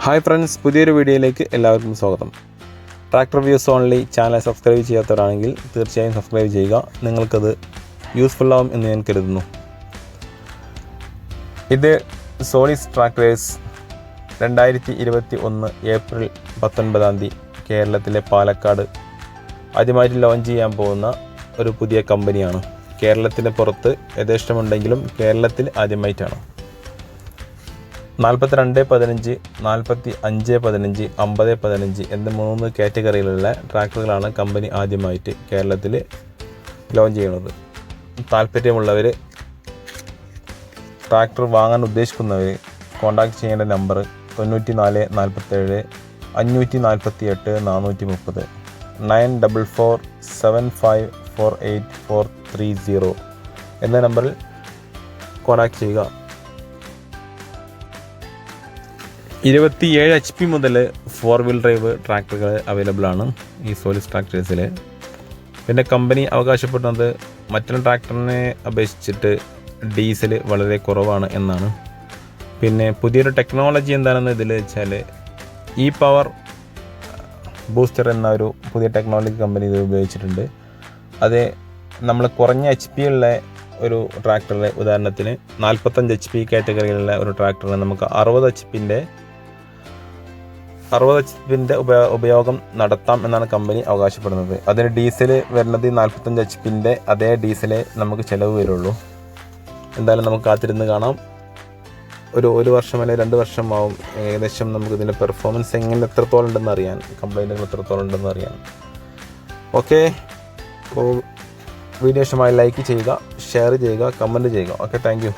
Hi friends, പുതിയൊരു വീഡിയോയിലേക്ക് എല്ലാവർക്കും സ്വാഗതം. Tractor views only channel subscribe ചെയ്യാത്തവരാണെങ്കിൽ തീർച്ചയായും സബ്സ്ക്രൈബ് ചെയ്യുക. നിങ്ങൾക്കത് യൂസ്ഫുൾ ആവും എന്ന് ഞാൻ കരുതുന്നു. ഇത് സോളിസ് ട്രാക്ടേഴ്സ് 2021 ഏപ്രിൽ 19 കേരളത്തിലെ പാലക്കാട് ആദ്യമായിട്ട് ലോഞ്ച് ചെയ്യാൻ പോകുന്ന ഒരു പുതിയ കമ്പനിയാണ്. കേരളത്തിന് പുറത്ത് യഥേഷ്ടമുണ്ടെങ്കിലും കേരളത്തിൽ ആദ്യമായിട്ടാണ്. 4215, 4515, 5015 എന്ന 3 കാറ്റഗറിയിലുള്ള ട്രാക്ടറുകളാണ് കമ്പനി ആദ്യമായിട്ട് കേരളത്തിൽ ലോഞ്ച് ചെയ്യുന്നത്. താല്പര്യമുള്ളവർ, ട്രാക്ടർ വാങ്ങാൻ ഉദ്ദേശിക്കുന്നവർ കോൺടാക്ട് ചെയ്യേണ്ട നമ്പർ 9447 548 430 9447548430 എന്ന നമ്പറിൽ കോൺടാക്ട് ചെയ്യുക. 27 HP മുതൽ 4 വീൽ ഡ്രൈവ് ട്രാക്ടറുകൾ അവൈലബിൾ ആണ് ഈ സോളിസ് ട്രാക്ടേഴ്സിൽ. പിന്നെ കമ്പനി അവകാശപ്പെടുന്നത് മറ്റുള്ള ട്രാക്ടറിനെ അപേക്ഷിച്ചിട്ട് ഡീസൽ വളരെ കുറവാണ് എന്നാണ്. പിന്നെ പുതിയൊരു ടെക്നോളജി എന്താണെന്ന് ഇതിൽ വെച്ചാൽ പവർ ബൂസ്റ്റർ എന്ന ഒരു പുതിയ ടെക്നോളജി കമ്പനി ഇത് ഉപയോഗിച്ചിട്ടുണ്ട്. അത് നമ്മൾ കുറഞ്ഞ HP ഉള്ള ഒരു ട്രാക്ടറിൽ, ഉദാഹരണത്തിന് 45 HP കാറ്റഗറിയിലുള്ള ഒരു ട്രാക്ടറിന് നമുക്ക് 60 HP ഉപയോഗം നടത്താം എന്നാണ് കമ്പനി അവകാശപ്പെടുന്നത്. അതിന് ഡീസൽ വരുന്നത് 45 HP അതേ ഡീസലേ നമുക്ക് ചിലവ് വരുള്ളൂ. എന്തായാലും നമുക്ക് കാത്തിരുന്ന് കാണാം. ഒരു വർഷം അല്ലെങ്കിൽ 2 വർഷമാവും ഏകദേശം നമുക്ക് ഇതിൻ്റെ പെർഫോമൻസ് എത്രത്തോളം ഉണ്ടെന്ന് അറിയാൻ, കംപ്ലൈൻറ്റുകൾ എത്രത്തോളം ഉണ്ടെന്ന് അറിയാൻ. ഓക്കെ, അപ്പോൾ വീഡിയോ ഇഷ്ടമായി ലൈക്ക് ചെയ്യുക, ഷെയർ ചെയ്യുക, കമൻറ്റ് ചെയ്യുക. Okay, thank you.